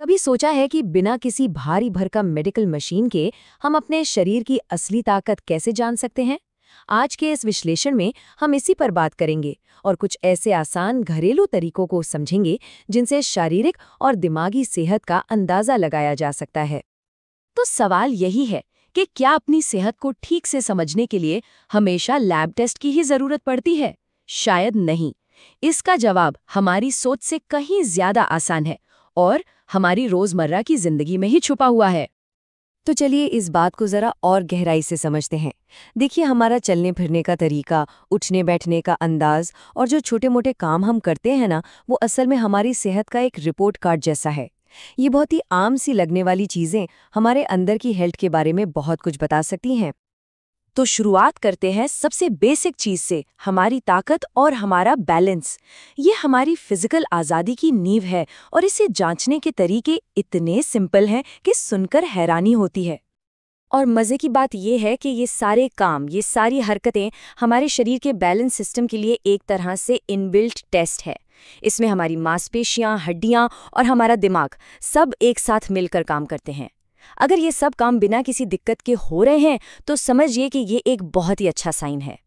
कभी सोचा है कि बिना किसी भारी भरकम मेडिकल मशीन के हम अपने शरीर की असली ताकत कैसे जान सकते हैं? आज के इस विश्लेषण में हम इसी पर बात करेंगे और कुछ ऐसे आसान घरेलू तरीकों को समझेंगे जिनसे शारीरिक और दिमागी सेहत का अंदाजा लगाया जा सकता है। तो सवाल यही है कि क्या अपनी सेहत को ठीक से समझने के लिए हमेशा लैब टेस्ट की ही जरूरत पड़ती है? शायद नहीं। इसका जवाब हमारी सोच से कहीं ज्यादा आसान है और हमारी रोजमर्रा की जिंदगी में ही छुपा हुआ है। तो चलिए इस बात को जरा और गहराई से समझते हैं। देखिए, हमारा चलने फिरने का तरीका, उठने बैठने का अंदाज और जो छोटे-मोटे काम हम करते हैं ना, वो असल में हमारी सेहत का एक रिपोर्ट कार्ड जैसा है। ये बहुत ही आम सी लगने वाली चीजें हमारे अंदर की हेल्थ के बारे में बहुत कुछ बता सकती हैं। तो शुरुआत करते हैं सबसे बेसिक चीज से, हमारी ताकत और हमारा बैलेंस। ये हमारी फिजिकल आज़ादी की नींव है और इसे जांचने के तरीके इतने सिंपल हैं कि सुनकर हैरानी होती है। और मज़े की बात यह है कि ये सारे काम, ये सारी हरकतें हमारे शरीर के बैलेंस सिस्टम के लिए एक तरह से इनबिल्ट टेस्ट है। इसमें हमारी मांसपेशियां, हड्डियां और हमारा दिमाग सब एक साथ मिलकर काम करते हैं। अगर ये सब काम बिना किसी दिक्कत के हो रहे हैं तो समझिए कि ये एक बहुत ही अच्छा साइन है।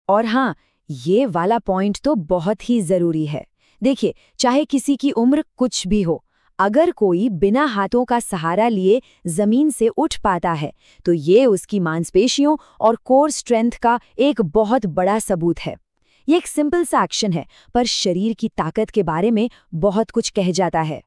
और हाँ, ये वाला पॉइंट तो बहुत ही जरूरी है। देखिए, चाहे किसी की उम्र कुछ भी हो, अगर कोई बिना हाथों का सहारा लिए जमीन से उठ पाता है तो ये उसकी मांसपेशियों और कोर स्ट्रेंथ का एक बहुत बड़ा सबूत है। ये एक सिंपल सा एक्शन है, पर शरीर की ताकत के बारे में बहुत कुछ कह जाता है।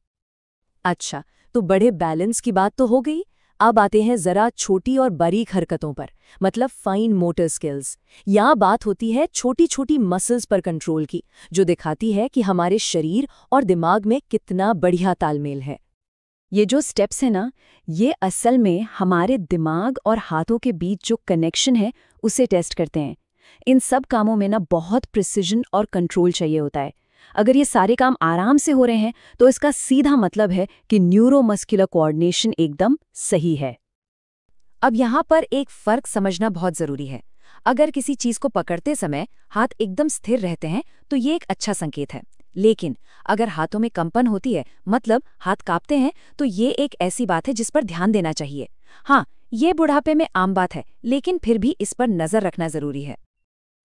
अच्छा, तो बड़े बैलेंस की बात तो हो गई। अब आते हैं जरा छोटी और बारीक हरकतों पर, मतलब फाइन मोटर स्किल्स। यहाँ बात होती है छोटी छोटी मसल्स पर कंट्रोल की, जो दिखाती है कि हमारे शरीर और दिमाग में कितना बढ़िया तालमेल है। ये जो स्टेप्स है ना, ये असल में हमारे दिमाग और हाथों के बीच जो कनेक्शन है उसे टेस्ट करते हैं। इन सब कामों में ना बहुत प्रिसिजन और कंट्रोल चाहिए होता है। अगर ये सारे काम आराम से हो रहे हैं तो इसका सीधा मतलब है कि न्यूरोमस्कुलर कोऑर्डिनेशन एकदम सही है। अब यहाँ पर एक फर्क समझना बहुत जरूरी है। अगर किसी चीज को पकड़ते समय हाथ एकदम स्थिर रहते हैं तो ये एक अच्छा संकेत है, लेकिन अगर हाथों में कंपन होती है, मतलब हाथ कांपते हैं, तो ये एक ऐसी बात है जिस पर ध्यान देना चाहिए। हाँ, ये बुढ़ापे में आम बात है, लेकिन फिर भी इस पर नजर रखना जरूरी है।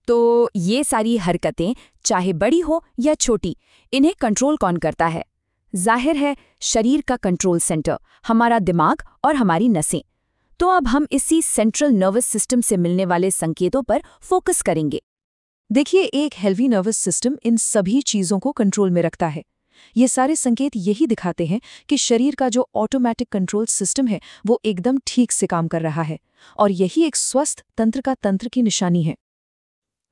तो ये सारी हरकतें, चाहे बड़ी हो या छोटी, इन्हें कंट्रोल कौन करता है? जाहिर है, शरीर का कंट्रोल सेंटर, हमारा दिमाग और हमारी नसें। तो अब हम इसी सेंट्रल नर्वस सिस्टम से मिलने वाले संकेतों पर फोकस करेंगे। देखिए, एक हेल्दी नर्वस सिस्टम इन सभी चीजों को कंट्रोल में रखता है। ये सारे संकेत यही दिखाते हैं कि शरीर का जो ऑटोमेटिक कंट्रोल सिस्टम है वो एकदम ठीक से काम कर रहा है, और यही एक स्वस्थ तंत्र की निशानी है।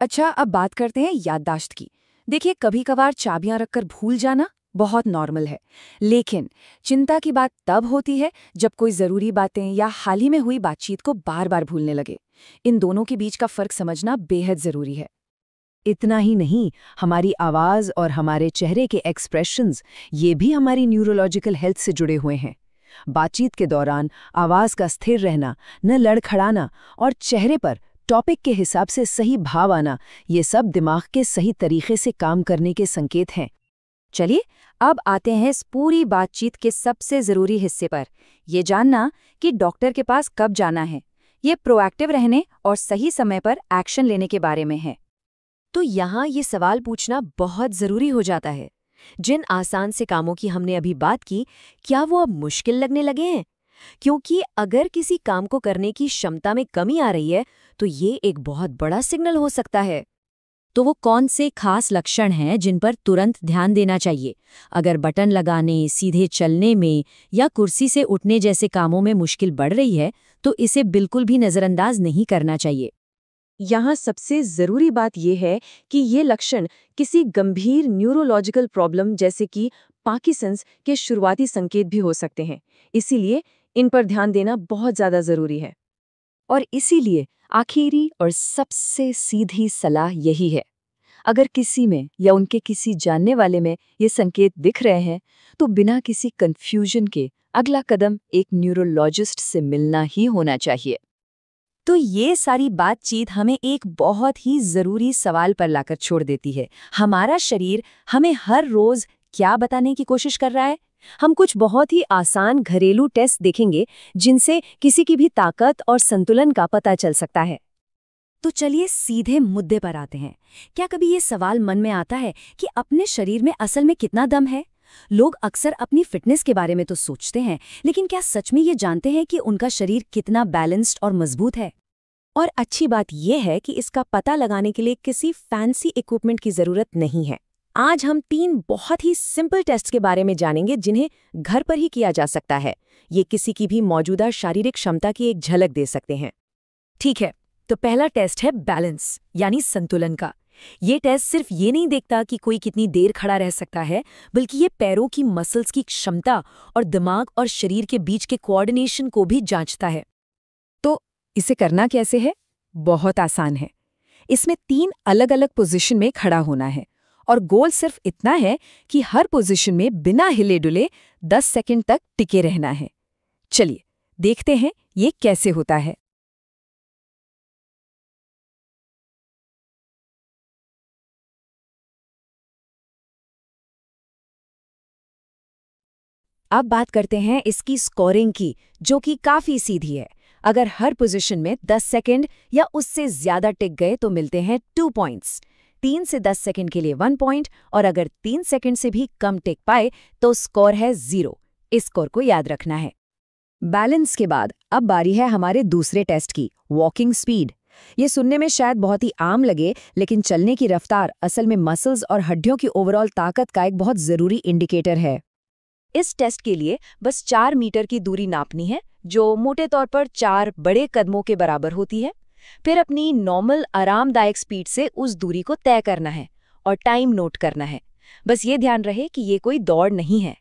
अच्छा, अब बात करते हैं याददाश्त की। देखिए, कभी कभार चाबियां रखकर भूल जाना बहुत नॉर्मल है, लेकिन चिंता की बात तब होती है जब कोई जरूरी बातें या हाल ही में हुई बातचीत को बार बार भूलने लगे। इन दोनों के बीच का फर्क समझना बेहद जरूरी है। इतना ही नहीं, हमारी आवाज और हमारे चेहरे के एक्सप्रेशंस, ये भी हमारी न्यूरोलॉजिकल हेल्थ से जुड़े हुए हैं। बातचीत के दौरान आवाज का स्थिर रहना, न लड़खड़ाना और चेहरे पर टॉपिक के हिसाब से सही भाव आना, ये सब दिमाग के सही तरीके से काम करने के संकेत हैं। चलिए, अब आते हैं इस पूरी बातचीत के सबसे ज़रूरी हिस्से पर, ये जानना कि डॉक्टर के पास कब जाना है। ये प्रोएक्टिव रहने और सही समय पर एक्शन लेने के बारे में है। तो यहाँ ये सवाल पूछना बहुत ज़रूरी हो जाता है, जिन आसान से कामों की हमने अभी बात की, क्या वो अब मुश्किल लगने लगे हैं? क्योंकि अगर किसी काम को करने की क्षमता में कमी आ रही है तो ये एक बहुत बड़ा सिग्नल हो सकता है। तो वो कौन से खास लक्षण हैं जिन पर तुरंत ध्यान देना चाहिए? अगर बटन लगाने, सीधे चलने में या कुर्सी से उठने जैसे कामों में मुश्किल बढ़ रही है तो इसे बिल्कुल भी नज़रअंदाज नहीं करना चाहिए। यहाँ सबसे ज़रूरी बात यह है कि ये लक्षण किसी गंभीर न्यूरोलॉजिकल प्रॉब्लम जैसे कि पार्किंसंस के शुरुआती संकेत भी हो सकते हैं। इसीलिए इन पर ध्यान देना बहुत ज़्यादा ज़रूरी है। और इसीलिए आखिरी और सबसे सीधी सलाह यही है, अगर किसी में या उनके किसी जानने वाले में ये संकेत दिख रहे हैं तो बिना किसी कंफ्यूजन के अगला कदम एक न्यूरोलॉजिस्ट से मिलना ही होना चाहिए। तो ये सारी बातचीत हमें एक बहुत ही ज़रूरी सवाल पर लाकर छोड़ देती है। हमारा शरीर हमें हर रोज़ क्या बताने की कोशिश कर रहा है? हम कुछ बहुत ही आसान घरेलू टेस्ट देखेंगे जिनसे किसी की भी ताकत और संतुलन का पता चल सकता है। तो चलिए सीधे मुद्दे पर आते हैं। क्या कभी ये सवाल मन में आता है कि अपने शरीर में असल में कितना दम है? लोग अक्सर अपनी फिटनेस के बारे में तो सोचते हैं, लेकिन क्या सच में ये जानते हैं कि उनका शरीर कितना बैलेंस्ड और मजबूत है? और अच्छी बात यह है कि इसका पता लगाने के लिए किसी फैंसी इक्विपमेंट की जरूरत नहीं है। आज हम 3 बहुत ही सिंपल टेस्ट के बारे में जानेंगे जिन्हें घर पर ही किया जा सकता है। ये किसी की भी मौजूदा शारीरिक क्षमता की एक झलक दे सकते हैं। ठीक है, तो पहला टेस्ट है बैलेंस यानी संतुलन का। ये टेस्ट सिर्फ ये नहीं देखता कि कोई कितनी देर खड़ा रह सकता है, बल्कि ये पैरों की मसल्स की क्षमता और दिमाग और शरीर के बीच के कोऑर्डिनेशन को भी जांचता है। तो इसे करना कैसे है? बहुत आसान है। इसमें 3 अलग-अलग पोजीशन में खड़ा होना है और गोल सिर्फ इतना है कि हर पोजीशन में बिना हिले डुले 10 सेकंड तक टिके रहना है। चलिए देखते हैं ये कैसे होता है। अब बात करते हैं इसकी स्कोरिंग की, जो कि काफी सीधी है। अगर हर पोजीशन में 10 सेकंड या उससे ज्यादा टिक गए तो मिलते हैं 2 पॉइंट्स। 3 से 10 सेकंड के लिए 1 पॉइंट और अगर 3 सेकंड से भी कम टिक पाए तो स्कोर है 0। इस स्कोर को याद रखना है। बैलेंस के बाद अब बारी है हमारे दूसरे टेस्ट की, वॉकिंग स्पीड। ये सुनने में शायद बहुत ही आम लगे, लेकिन चलने की रफ्तार असल में मसल्स और हड्डियों की ओवरऑल ताकत का एक बहुत जरूरी इंडिकेटर है। इस टेस्ट के लिए बस 4 मीटर की दूरी नापनी है, जो मोटे तौर पर 4 बड़े कदमों के बराबर होती है। फिर अपनी नॉर्मल आरामदायक स्पीड से उस दूरी को तय करना है और टाइम नोट करना है। बस ये ध्यान रहे कि ये कोई दौड़ नहीं है।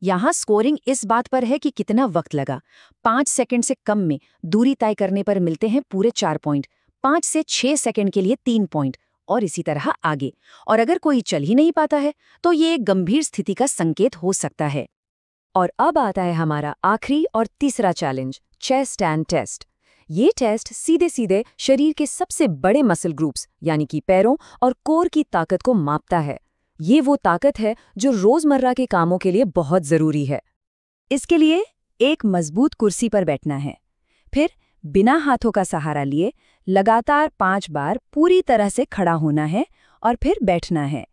यहाँ स्कोरिंग इस बात पर है कि कितना वक्त लगा। 5 सेकंड से कम में दूरी तय करने पर मिलते हैं पूरे 4 पॉइंट, 5 से 6 सेकंड के लिए 3 पॉइंट और इसी तरह आगे। और अगर कोई चल ही नहीं पाता है तो ये एक गंभीर स्थिति का संकेत हो सकता है। और अब आता है हमारा आखिरी और तीसरा चैलेंज, चेस्ट स्टैंड टेस्ट। ये टेस्ट सीधे सीधे शरीर के सबसे बड़े मसल ग्रुप्स यानी कि पैरों और कोर की ताकत को मापता है। ये वो ताकत है जो रोजमर्रा के कामों के लिए बहुत जरूरी है। इसके लिए एक मजबूत कुर्सी पर बैठना है, फिर बिना हाथों का सहारा लिए लगातार 5 बार पूरी तरह से खड़ा होना है और फिर बैठना है।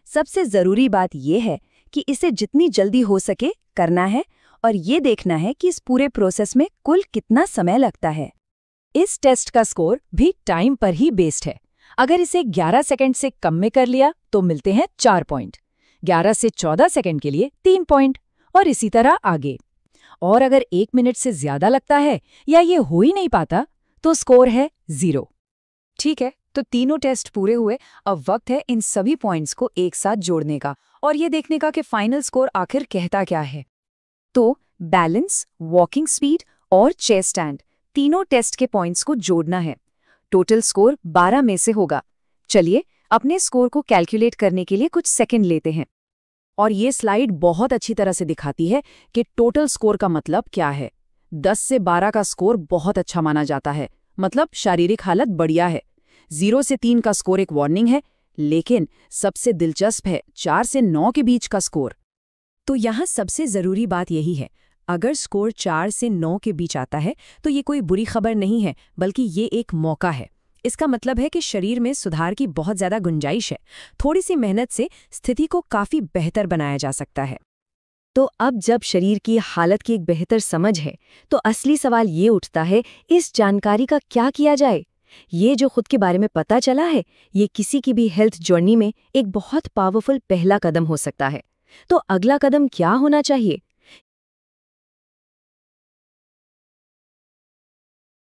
सबसे जरूरी बात यह है कि इसे जितनी जल्दी हो सके करना है और ये देखना है कि इस पूरे प्रोसेस में कुल कितना समय लगता है। इस टेस्ट का स्कोर भी टाइम पर ही बेस्ड है। अगर इसे 11 सेकंड से कम में कर लिया तो मिलते हैं 4 पॉइंट, 11 से 14 सेकंड के लिए 3 पॉइंट और इसी तरह आगे। और अगर 1 मिनट से ज्यादा लगता है या ये हो ही नहीं पाता तो स्कोर है 0। ठीक है, तो तीनों टेस्ट पूरे हुए। अब वक्त है इन सभी पॉइंट्स को एक साथ जोड़ने का और ये देखने का कि फाइनल स्कोर आखिर कहता क्या है। तो बैलेंस, वॉकिंग स्पीड और चेस्ट स्टैंड, तीनों टेस्ट के पॉइंट्स को जोड़ना है। टोटल स्कोर 12 में से होगा। चलिए अपने स्कोर को कैलकुलेट करने के लिए कुछ सेकंड लेते हैं। और ये स्लाइड बहुत अच्छी तरह से दिखाती है कि टोटल स्कोर का मतलब क्या है। 10 से 12 का स्कोर बहुत अच्छा माना जाता है, मतलब शारीरिक हालत बढ़िया है। 0 से 3 का स्कोर एक वार्निंग है, लेकिन सबसे दिलचस्प है 4 से 9 के बीच का स्कोर। तो यहाँ सबसे ज़रूरी बात यही है, अगर स्कोर 4 से 9 के बीच आता है तो ये कोई बुरी खबर नहीं है, बल्कि ये एक मौका है। इसका मतलब है कि शरीर में सुधार की बहुत ज़्यादा गुंजाइश है। थोड़ी सी मेहनत से स्थिति को काफ़ी बेहतर बनाया जा सकता है। तो अब जब शरीर की हालत की एक बेहतर समझ है, तो असली सवाल ये उठता है, इस जानकारी का क्या किया जाए? ये जो खुद के बारे में पता चला है, ये किसी की भी हेल्थ जर्नी में एक बहुत पावरफुल पहला कदम हो सकता है। तो अगला कदम क्या होना चाहिए?